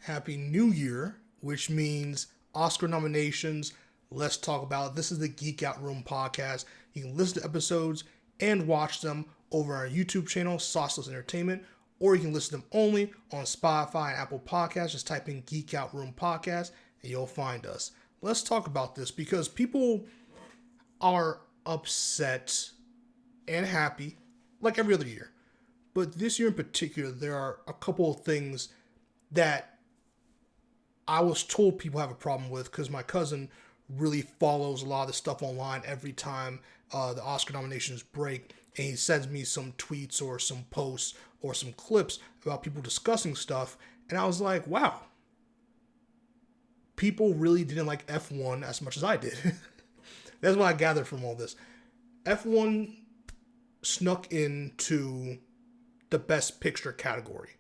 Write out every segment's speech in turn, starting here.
Happy New Year, which means Oscar nominations. Let's talk about it. This is the Geek Out Room podcast. You can listen to episodes and watch them over our YouTube channel, Sauceless Entertainment, or you can listen to them only on Spotify and Apple Podcasts. Just type in Geek Out Room podcast and you'll find us. Let's talk about this because people are upset and happy like every other year. But this year in particular, there are a couple of things that I was told people have a problem with because my cousin really follows a lot of the stuff online every time the Oscar nominations break. And he sends me some tweets or some posts or some clips about people discussing stuff. And I was like, wow, people really didn't like F1 as much as I did. That's what I gathered from all this. F1 snuck into the Best Picture category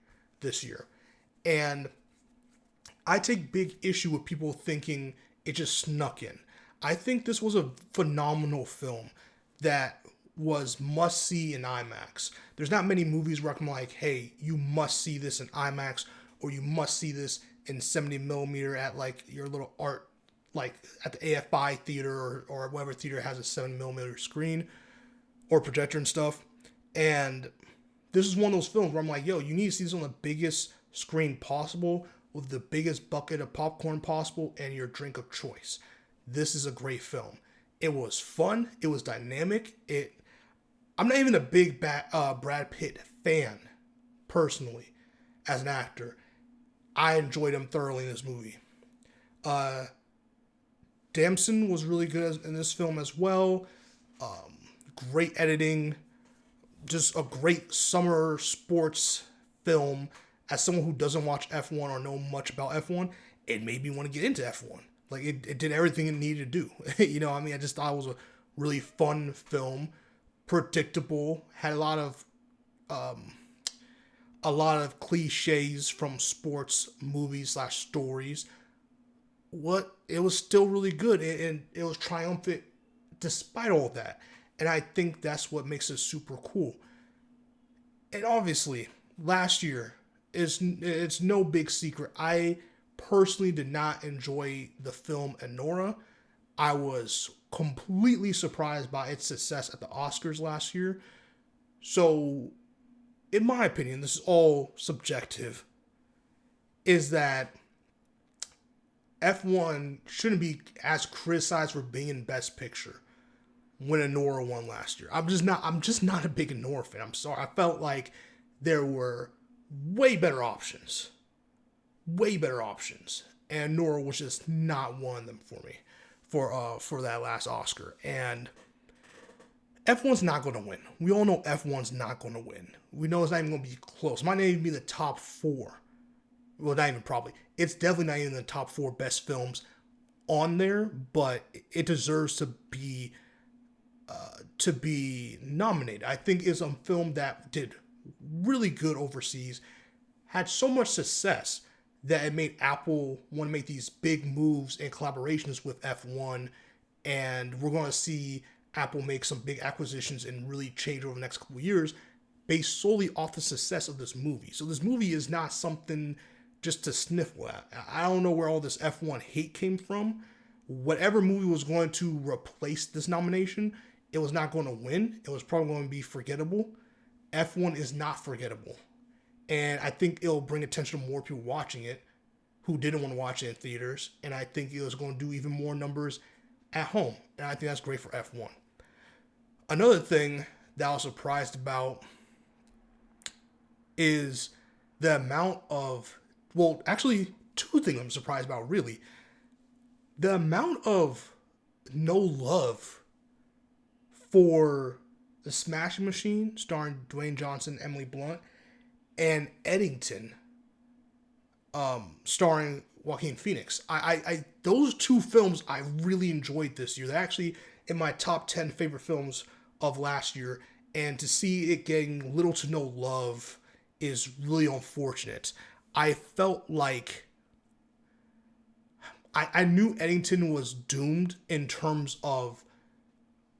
this year. And I take big issue with people thinking it just snuck in. I think this was a phenomenal film that was must see in IMAX. There's not many movies where I'm like, hey, you must see this in IMAX or you must see this in 70 millimeter at like your little art, like at the AFI theater or whatever theater has a 7 millimeter screen or projector and stuff. And this is one of those films where I'm like, yo, you need to see this on the biggest screen possible with the biggest bucket of popcorn possible and your drink of choice. This is a great film. It was fun. It was dynamic. I'm not even a big Brad Pitt fan, personally, as an actor. I enjoyed him thoroughly in this movie. Damson was really good in this film as well. Great editing. Just a great summer sports film. As someone who doesn't watch F1 or know much about F1, it made me want to get into F1. Like, it did everything it needed to do. You know, I mean, I just thought it was a really fun film. Predictable. Had a lot of cliches from sports movies / stories. It was still really good, and it was triumphant despite all that. And I think that's what makes it super cool. And obviously, last year, it's no big secret. I personally did not enjoy the film Anora. I was completely surprised by its success at the Oscars last year. So, in my opinion, this is all subjective, is that F1 shouldn't be as criticized for being in Best Picture when Anora won last year. I'm just not a big Anora fan. I'm sorry. I felt like there were way better options. And Nora was just not one of them for me for that last Oscar. And F1's not going to win. We all know F1's not going to win. We know it's not even going to be close. It might not even be the top 4. Well, not even probably. It's definitely not even the top 4 best films on there, but it deserves to be nominated. I think it's a film that did really good overseas, had so much success that it made Apple want to make these big moves and collaborations with F1, and we're going to see Apple make some big acquisitions and really change over the next couple of years based solely off the success of this movie. So this movie is not something just to sniffle at. I don't know where all this F1 hate came from. Whatever movie was going to replace this nomination, it was not going to win. It was probably going to be forgettable. F1 is not forgettable. And I think it'll bring attention to more people watching it who didn't want to watch it in theaters. And I think it was going to do even more numbers at home. And I think that's great for F1. Another thing that I was surprised about is the amount of, well, actually, 2 things I'm surprised about, really. The amount of no love for The Smashing Machine, starring Dwayne Johnson, Emily Blunt, and Eddington, starring Joaquin Phoenix. I those 2 films I really enjoyed this year. They're actually in my top 10 favorite films of last year, and to see it getting little to no love is really unfortunate. I felt like I knew Eddington was doomed in terms of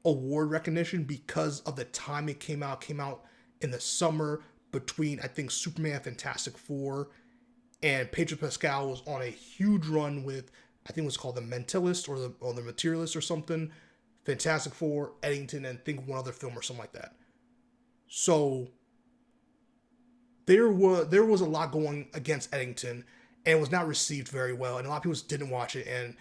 award recognition because of the time it came out. It came out in the summer between, I think, Superman and Fantastic Four And Pedro Pascal was on a huge run with, I think it was called The Mentalist or the Materialist or something. Fantastic Four, Eddington, and I think one other film or something like that. So there was a lot going against Eddington, and it was not received very well, and a lot of people just didn't watch it. And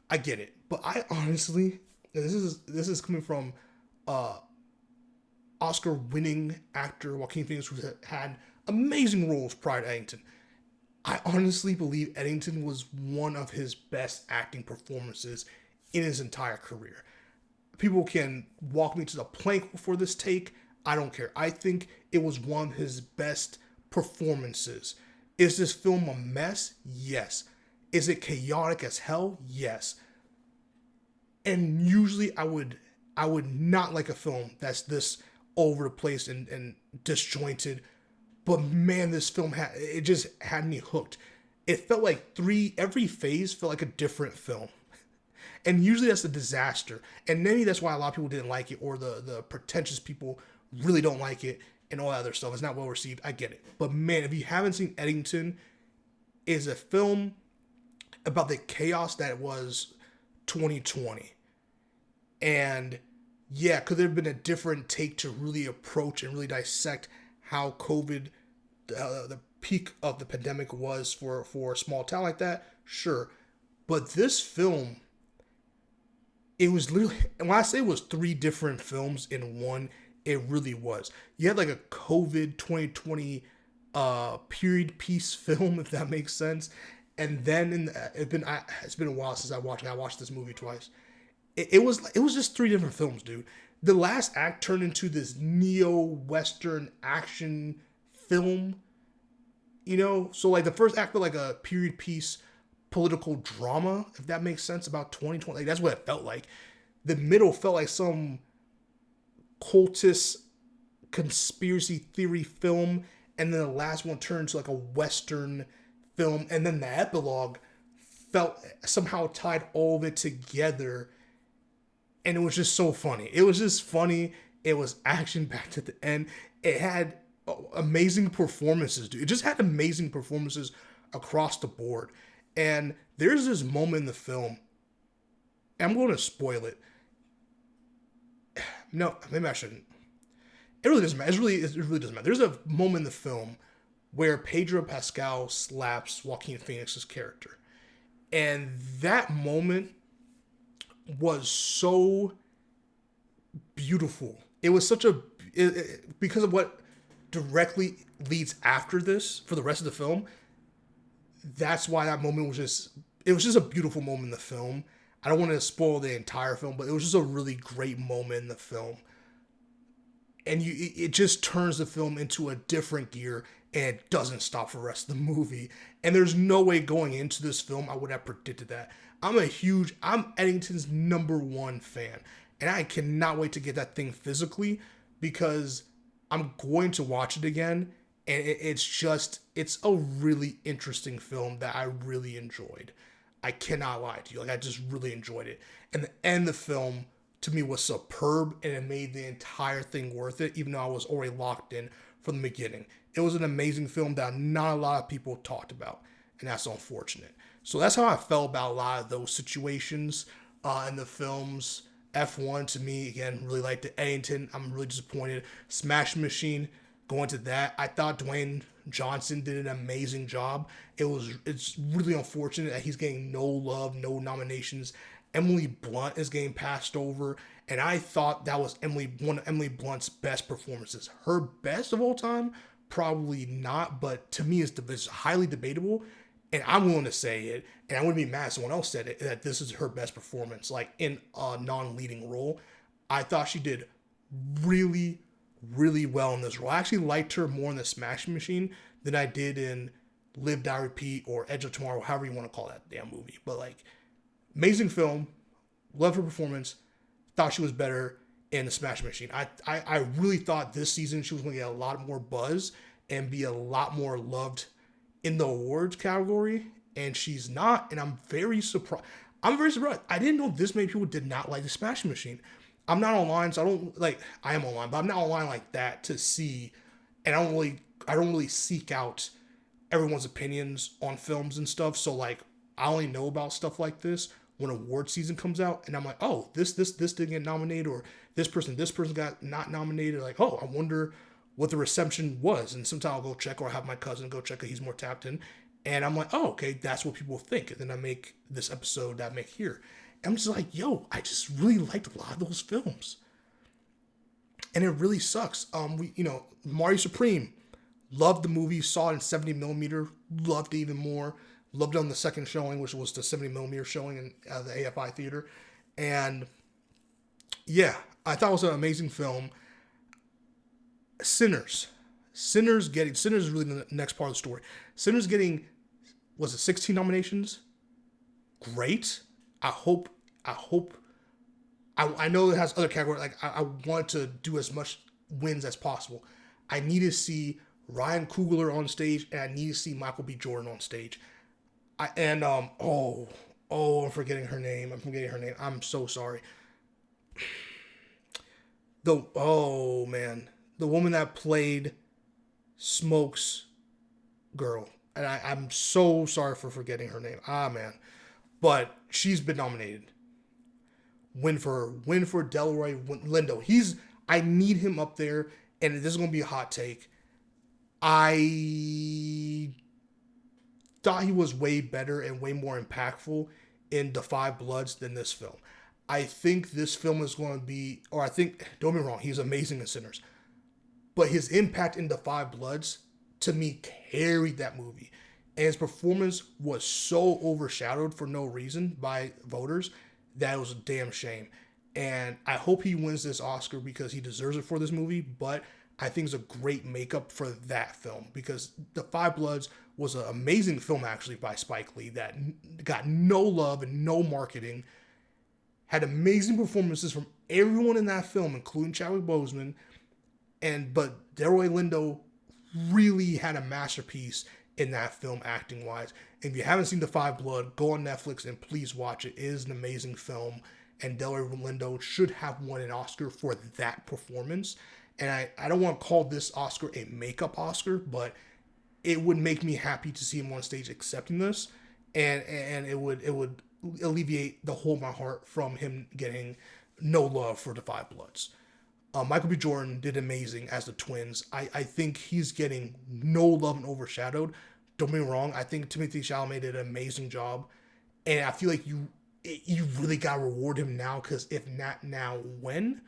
I get it, but I honestly, and this is coming from Oscar-winning actor Joaquin Phoenix, who had amazing roles prior to Eddington. I honestly believe Eddington was one of his best acting performances in his entire career. People can walk me to the plank for this take. I don't care. I think it was one of his best performances. Is this film a mess? Yes. Is it chaotic as hell? Yes. And usually I would not like a film that's this over the place and disjointed. But man, this film just had me hooked. It felt like every phase felt like a different film. And usually that's a disaster. And maybe that's why a lot of people didn't like it, or the pretentious people really don't like it, and all that other stuff. It's not well received. I get it. But man, if you haven't seen Eddington, is a film about the chaos that was 2020. And yeah, could there have been a different take to really approach and really dissect how COVID, the peak of the pandemic was for a small town like that? Sure. But this film, it was literally, and when I say it was three different films in one, it really was. You had like a COVID 2020 period piece film, if that makes sense. And then it's been a while since I watched it. I watched this movie twice. It was just three different films, dude. The last act turned into this neo-Western action film. So like the first act felt like a period piece political drama, if that makes sense, about 2020. Like, that's what it felt like. The middle felt like some cultist conspiracy theory film, and then the last one turned to like a Western film, and then the epilogue felt somehow tied all of it together, and it was just so funny. It was just funny. It was action packed at the end. It had amazing performances, dude. It just had amazing performances across the board. And there's this moment in the film, I'm going to spoil it. No, maybe I shouldn't. It really doesn't matter. It really doesn't matter. There's a moment in the film where Pedro Pascal slaps Joaquin Phoenix's character. And that moment was so beautiful. It was because of what directly leads after this for the rest of the film. That's why that moment was just a beautiful moment in the film. I don't want to spoil the entire film, but it was just a really great moment in the film. And it just turns the film into a different gear, and it doesn't stop for the rest of the movie. And there's no way going into this film I would have predicted that. I'm Eddington's #1 fan, and I cannot wait to get that thing physically, because I'm going to watch it again. And it's a really interesting film that I really enjoyed. I cannot lie to you. Like, I just really enjoyed it. And the end of the film, to me, was superb, and it made the entire thing worth it, even though I was already locked in from the beginning. It was an amazing film that not a lot of people talked about, and that's unfortunate. So that's how I felt about a lot of those situations in the films. F1, to me, again, really liked it. Eddington, I'm really disappointed. Smash Machine, going to that, I thought Dwayne Johnson did an amazing job. It's really unfortunate that he's getting no love, no nominations. Emily Blunt is getting passed over, and I thought that was one of Emily Blunt's best performances. Her best of all time, probably not, but to me it's highly debatable, and I'm willing to say it, and I wouldn't be mad if someone else said it, that this is her best performance, like in a non-leading role. I thought she did really, really well in this role. I actually liked her more in the Smash Machine than I did in Live, Die, Repeat, or Edge of Tomorrow, however you want to call that damn movie. But like, amazing film, love her performance. Thought she was better in the Smash Machine. I really thought this season she was going to get a lot more buzz and be a lot more loved in the awards category, and she's not. And I'm very surprised. I didn't know this many people did not like the Smash Machine. I'm not online, so I am online, but I'm not online like that to see, and I don't really seek out everyone's opinions on films and stuff. So like, I only know about stuff like this when award season comes out, and I'm like, oh, this didn't get nominated, or this person got not nominated. Like, oh, I wonder what the reception was. And sometimes I'll go check, or have my cousin go check it. He's more tapped in. And I'm like, oh, okay, that's what people think. And then I make this episode that I make here. And I'm just like, yo, I just really liked a lot of those films. And it really sucks. Marty Supreme, loved the movie, saw it in 70 millimeter, loved it even more. Loved it on the second showing, which was the 70 millimeter showing in the AFI theater. And yeah, I thought it was an amazing film. Sinners is really the next part of the story. Sinners getting, was it 16 nominations? Great. I know it has other categories. Like, I want to do as much wins as possible. I need to see Ryan Coogler on stage, and I need to see Michael B. Jordan on stage. I'm forgetting her name. I'm so sorry. The woman that played Smoke's girl, and I'm so sorry for forgetting her name. But she's been nominated. Win for Delroy Lindo. I need him up there, and this is gonna be a hot take. I thought he was way better and way more impactful in Da 5 Bloods than this film. I think this film is going to be, don't get me wrong, he's amazing in Sinners. But his impact in Da 5 Bloods, to me, carried that movie. And his performance was so overshadowed for no reason by voters that it was a damn shame. And I hope he wins this Oscar because he deserves it for this movie, but I think it's a great makeup for that film, because Da 5 Bloods was an amazing film, actually, by Spike Lee that got no love and no marketing. Had amazing performances from everyone in that film, including Chadwick Boseman. But Delroy Lindo really had a masterpiece in that film, acting-wise. If you haven't seen Da 5 Blood, go on Netflix and please watch it. It is an amazing film, and Delroy Lindo should have won an Oscar for that performance. And I don't want to call this Oscar a makeup Oscar, but it would make me happy to see him on stage accepting this, and it would alleviate the hole in my heart from him getting no love for Da 5 Bloods. Michael B. Jordan did amazing as the twins. I think he's getting no love and overshadowed. Don't get me wrong, I think Timothée Chalamet did an amazing job, and I feel like you really gotta reward him now, because if not now, when?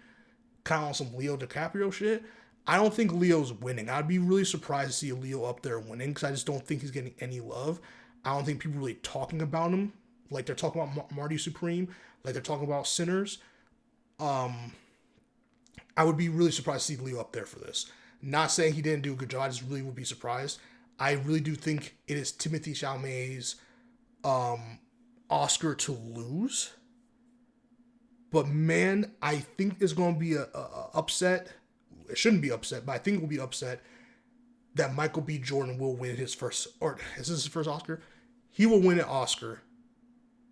Kind of on some Leo DiCaprio shit. I don't think Leo's winning. I'd be really surprised to see Leo up there winning, because I just don't think he's getting any love. I don't think people are really talking about him like they're talking about Marty Supreme, like they're talking about Sinners. I would be really surprised to see Leo up there for this. Not saying he didn't do a good job, I just really would be surprised. I really do think it is Timothée Chalamet's Oscar to lose. But man, I think there's going to be a upset. It shouldn't be upset, but I think it will be upset that Michael B. Jordan will win his first, or is this his first Oscar? He will win an Oscar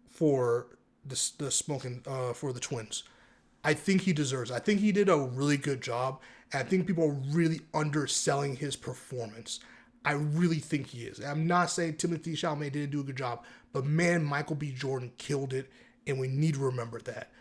for the smoking, for the twins. I think he deserves it. I think he did a really good job. And I think people are really underselling his performance. I really think he is. I'm not saying Timothée Chalamet didn't do a good job, but man, Michael B. Jordan killed it, and we need to remember that.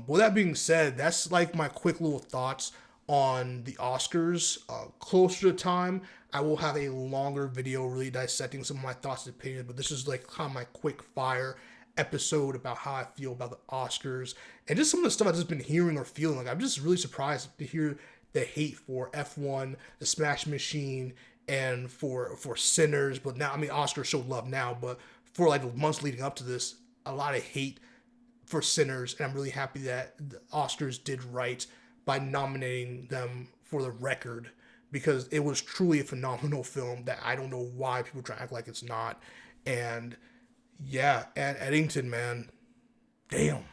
With that being said, that's like my quick little thoughts on the Oscars. Closer to time, I will have a longer video really dissecting some of my thoughts and opinions, but this is like kind of my quick fire episode about how I feel about the Oscars and just some of the stuff I've just been hearing or feeling. Like, I'm just really surprised to hear the hate for F1, the Smash Machine, and for Sinners. But now, I mean, Oscars show love now, but for like the months leading up to this, a lot of hate for Sinners, and I'm really happy that the Oscars did right by nominating them for the record, because it was truly a phenomenal film that I don't know why people try to act like it's not. And yeah, and Eddington, man, damn.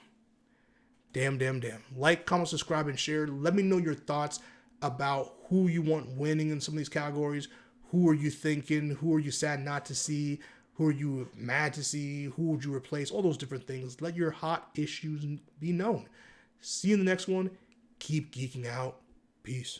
Like, comment, subscribe, and share. Let me know your thoughts about who you want winning in some of these categories. Who are you thinking? Who are you sad not to see? Who are you mad to see? Who would you replace? All those different things. Let your hot issues be known. See you in the next one. Keep geeking out. Peace.